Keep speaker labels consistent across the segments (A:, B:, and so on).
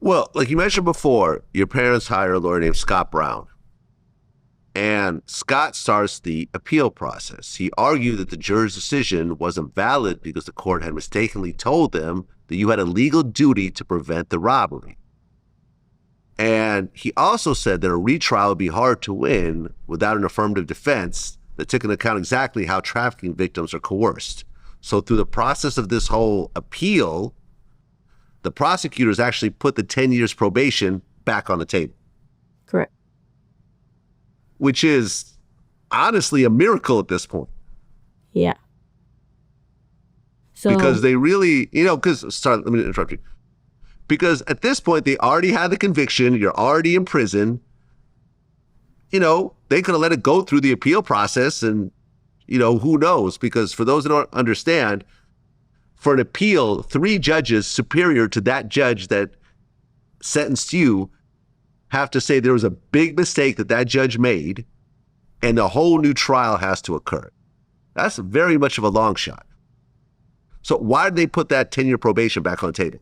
A: Well, like you mentioned before, your parents hire a lawyer named Scott Brown. And Scott starts the appeal process. He argued that the juror's decision wasn't valid because the court had mistakenly told them that you had a legal duty to prevent the robbery. And he also said that a retrial would be hard to win without an affirmative defense that took into account exactly how trafficking victims are coerced. So through the process of this whole appeal, the prosecutors actually put the 10 years probation back on the table.
B: Correct.
A: Which is honestly a miracle at this point.
B: Yeah. So
A: because they really, sorry, let me interrupt you. Because at this point, they already had the conviction. You're already in prison. They could have let it go through the appeal process and, who knows? Because for those that don't understand, for an appeal, 3 judges superior to that judge that sentenced you have to say there was a big mistake that judge made and a whole new trial has to occur. That's very much of a long shot. So why did they put that 10-year probation back on the table?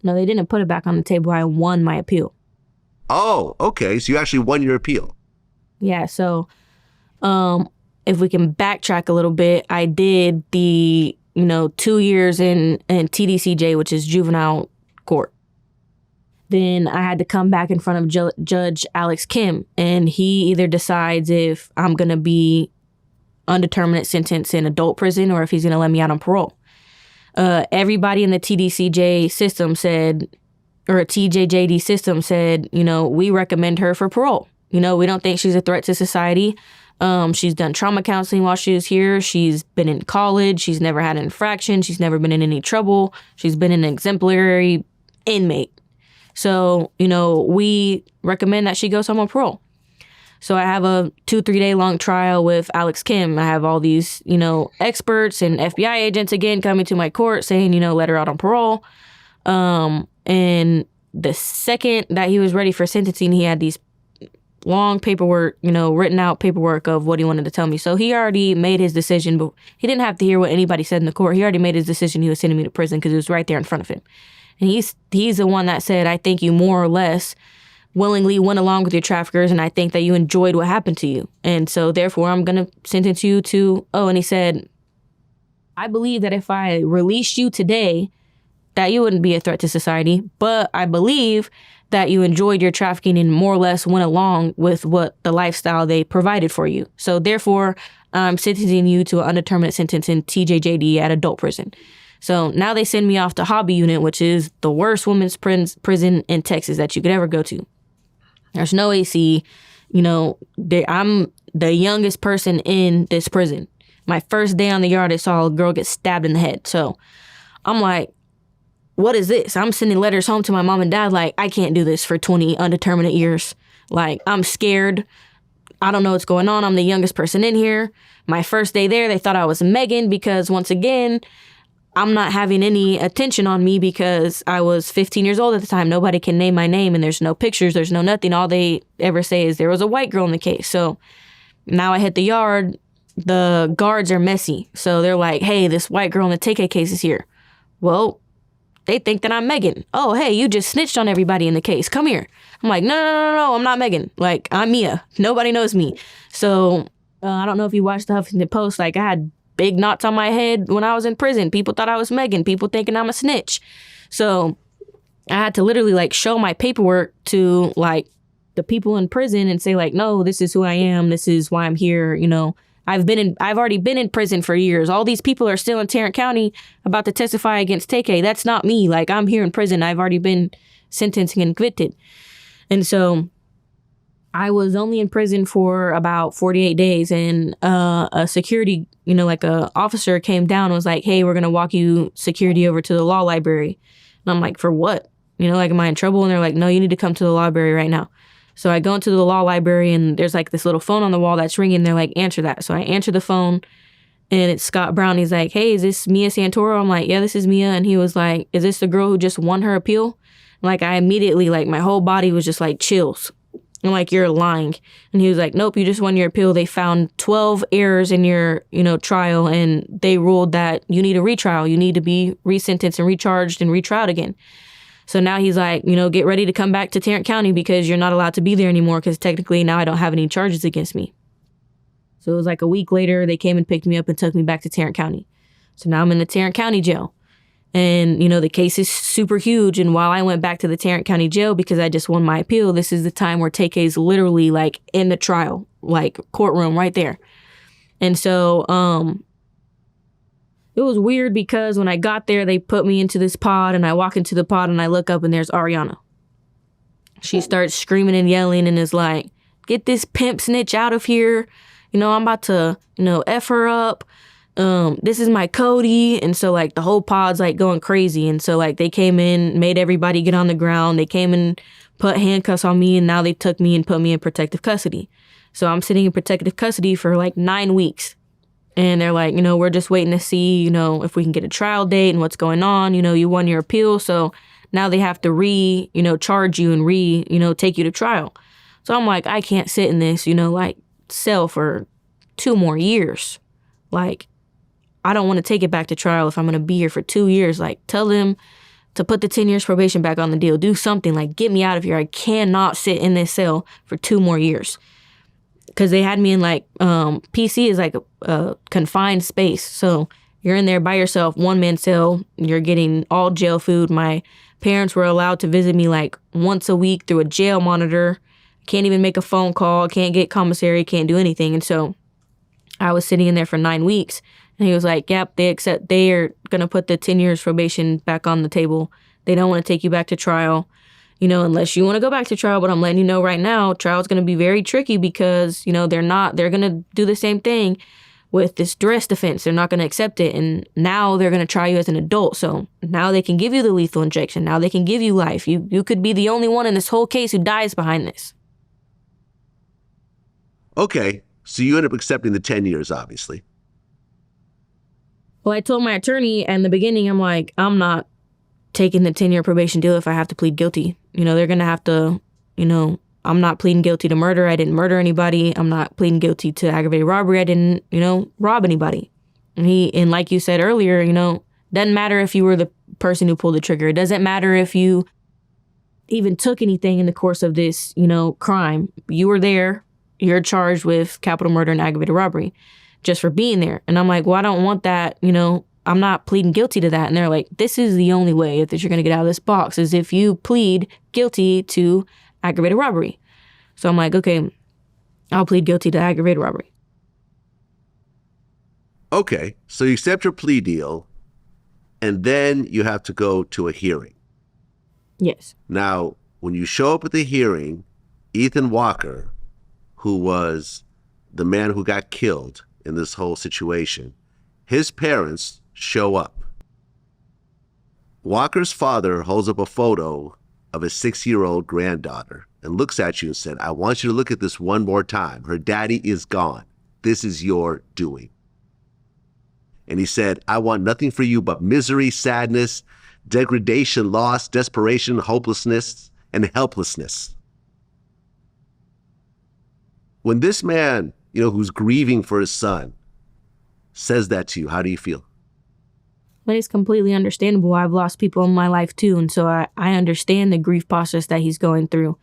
B: No, they didn't put it back on the table. I won my appeal.
A: Oh, okay. So you actually won your appeal.
B: Yeah. So if we can backtrack a little bit, I did the, 2 years in TDCJ, which is juvenile court. Then I had to come back in front of Judge Alex Kim, and he either decides if I'm going to be undeterminate sentence in adult prison or if he's going to let me out on parole. Everybody in the TDCJ system said, or a TJJD system said, we recommend her for parole. We don't think she's a threat to society. She's done trauma counseling while she was here. She's been in college. She's never had an infraction. She's never been in any trouble. She's been an exemplary inmate. So, we recommend that she goes home on parole. So I have a 2-3 day long trial with Alex Kim. I have all these, experts and FBI agents again coming to my court saying, let her out on parole. And the second that he was ready for sentencing, he had these long paperwork, written out paperwork of what he wanted to tell me. So he already made his decision, but he didn't have to hear what anybody said in the court. He already made his decision. He was sending me to prison because it was right there in front of him. And he's the one that said, I think you more or less willingly went along with your traffickers, and I think that you enjoyed what happened to you. And so therefore, I'm going to sentence you to, and he said, I believe that if I released you today, that you wouldn't be a threat to society. But I believe that you enjoyed your trafficking and more or less went along with what the lifestyle they provided for you. So therefore, I'm sentencing you to an undeterminate sentence in TJJD at adult prison. So now they send me off to Hobby Unit, which is the worst women's prison in Texas that you could ever go to. There's no AC. I'm the youngest person in this prison. My first day on the yard, I saw a girl get stabbed in the head. So I'm like, what is this? I'm sending letters home to my mom and dad like, I can't do this for 20 undeterminate years. Like, I'm scared. I don't know what's going on. I'm the youngest person in here. My first day there, they thought I was Megan because, once again, I'm not having any attention on me because I was 15 years old at the time. Nobody can name my name, and there's no pictures. There's no nothing. All they ever say is there was a white girl in the case. So now I hit the yard. The guards are messy. So they're like, hey, this white girl in the TK case is here. Well, they think that I'm Megan. Oh, hey, you just snitched on everybody in the case. Come here. I'm like, no, I'm not Megan. Like, I'm Mia. Nobody knows me. So I don't know if you watched the Huffington Post. Like, I had big knots on my head when I was in prison. People thought I was Megan. People thinking I'm a snitch. So I had to literally show my paperwork to the people in prison and say no, this is who I am. This is why I'm here. I've already been in prison for years. All these people are still in Tarrant County about to testify against TK. That's not me. I'm here in prison. I've already been sentenced and convicted. And so I was only in prison for about 48 days, and a security, a officer came down and was like, hey, we're going to walk you security over to the law library. And I'm like, for what? Am I in trouble? And they're like, no, you need to come to the library right now. So I go into the law library, and there's this little phone on the wall that's ringing. They're like, answer that. So I answer the phone, and it's Scott Brown. He's like, hey, is this Mia Santoro? I'm like, yeah, this is Mia. And he was like, is this the girl who just won her appeal? I immediately, my whole body was just chills. I'm like, you're lying. And he was like, nope, you just won your appeal. They found 12 errors in your, trial, and they ruled that you need a retrial. You need to be resentenced and recharged and retried again. So now he's like, get ready to come back to Tarrant County because you're not allowed to be there anymore because technically now I don't have any charges against me. So it was like a week later, they came and picked me up and took me back to Tarrant County. So now I'm in the Tarrant County jail. And, the case is super huge. And while I went back to the Tarrant County jail because I just won my appeal, this is the time where Take is literally like in the trial, like courtroom right there. And so it was weird because when I got there, they put me into this pod and I walk into the pod and I look up and there's Ariana. She starts screaming and yelling and is like, get this pimp snitch out of here. I'm about to, F her up. This is my Cody. And so like the whole pod's like going crazy. And so like they came in, made everybody get on the ground. They came and put handcuffs on me and now they took me and put me in protective custody. So I'm sitting in protective custody for like 9 weeks. And they're like, we're just waiting to see, if we can get a trial date and what's going on. You won your appeal. So now they have to charge you and take you to trial. So I'm like, I can't sit in this, like cell for 2 more years. Like, I don't want to take it back to trial if I'm going to be here for 2 years. Like, tell them to put the 10 years probation back on the deal. Do something. Like, get me out of here. I cannot sit in this cell for 2 more years. Because they had me in like, PC is like a confined space. So you're in there by yourself, 1-man cell. You're getting all jail food. My parents were allowed to visit me like once a week through a jail monitor. Can't even make a phone call. Can't get commissary. Can't do anything. And so I was sitting in there for 9 weeks. And he was like, yep, they are going to put the 10 years probation back on the table. They don't want to take you back to trial, unless you want to go back to trial. But I'm letting you know right now, trial's going to be very tricky because, they're going to do the same thing with this duress defense. They're not going to accept it. And now they're going to try you as an adult. So now they can give you the lethal injection. Now they can give you life. You could be the only one in this whole case who dies behind this.
A: Okay, so you end up accepting the 10 years, obviously.
B: Well, I told my attorney in the beginning, I'm like, I'm not taking the 10-year probation deal if I have to plead guilty. They're going to have to, I'm not pleading guilty to murder. I didn't murder anybody. I'm not pleading guilty to aggravated robbery. I didn't, rob anybody. And like you said earlier, doesn't matter if you were the person who pulled the trigger. It doesn't matter if you even took anything in the course of this, crime. You were there. You're charged with capital murder and aggravated robbery just for being there. And I'm like, well, I don't want that, I'm not pleading guilty to that. And they're like, this is the only way that you're going to get out of this box is if you plead guilty to aggravated robbery. So I'm like, okay, I'll plead guilty to aggravated robbery.
A: Okay, so you accept your plea deal, and then you have to go to a hearing.
B: Yes.
A: Now, when you show up at the hearing, Ethan Walker, who was the man who got killed in this whole situation, his parents show up. Walker's father holds up a photo of his 6-year-old granddaughter and looks at you and said, I want you to look at this one more time. Her daddy is gone. This is your doing. And he said, I want nothing for you but misery, sadness, degradation, loss, desperation, hopelessness, and helplessness. When this man, who's grieving for his son, says that to you, how do you feel?
B: But it's completely understandable. I've lost people in my life too. And so I understand the grief process that he's going through.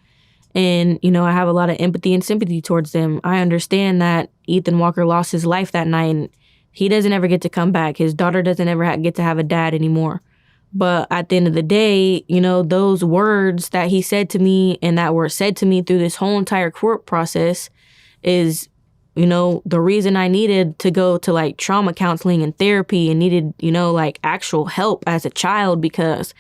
B: And, I have a lot of empathy and sympathy towards them. I understand that Ethan Walker lost his life that night and he doesn't ever get to come back. His daughter doesn't ever get to have a dad anymore. But at the end of the day, those words that he said to me and that were said to me through this whole entire court process is, the reason I needed to go to like trauma counseling and therapy and needed, like actual help as a child, because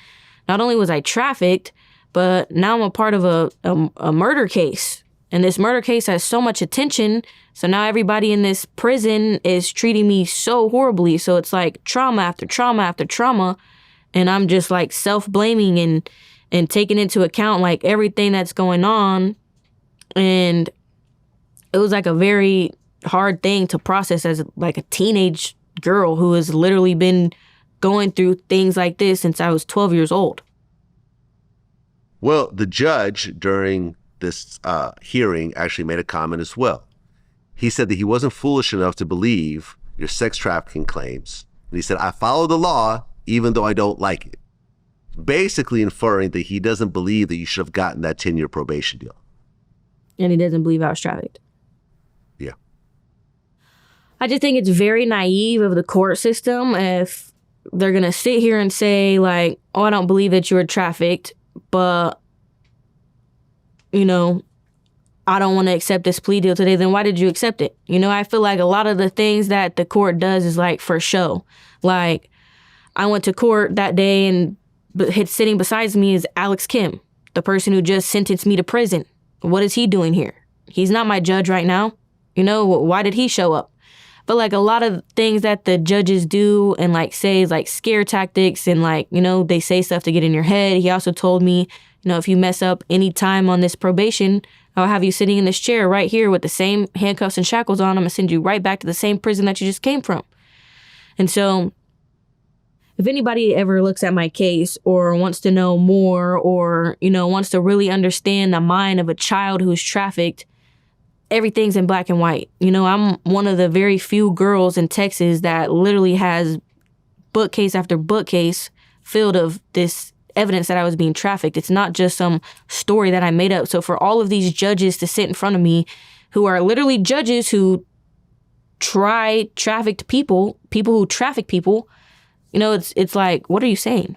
B: not only was I trafficked, but now I'm a part of a murder case. And this murder case has so much attention. So now everybody in this prison is treating me so horribly. So it's like trauma after trauma after trauma. And I'm just like self-blaming and taking into account like everything that's going on. And it was like a very hard thing to process as like a teenage girl who has literally been going through things like this since I was 12 years old.
A: Well, the judge during this hearing actually made a comment as well. He said that he wasn't foolish enough to believe your sex trafficking claims. And he said, I follow the law even though I don't like it. basically inferring that he doesn't believe that you should have gotten that 10-year probation deal.
B: And he doesn't believe I was trafficked.
A: Yeah.
B: I just think it's very naive of the court system if they're going to sit here and say, like, oh, I don't believe that you were trafficked, but, you know, I don't want to accept this plea deal today. Then why did you accept it? You know, I feel like a lot of the things that the court does is like for show. Like, I went to court that day and sitting beside me is Alex Kim, the person who just sentenced me to prison. What is he doing here? He's not my judge right now. You know, why did he show up? But like a lot of things that the judges do and like say is like scare tactics and like, you know, they say stuff to get in your head. He also told me, you know, if you mess up any time on this probation, I'll have you sitting in this chair right here with the same handcuffs and shackles on. I'm going to send you right back to the same prison that you just came from. And so if anybody ever looks at my case or wants to know more or, you know, wants to really understand the mind of a child who's trafficked, everything's in black and white. You know, I'm one of the very few girls in Texas that literally has bookcase after bookcase filled of this evidence that I was being trafficked. It's not just some story that I made up. So for all of these judges to sit in front of me who are literally judges who trafficked people, people who traffic people, you know, it's like, what are you saying?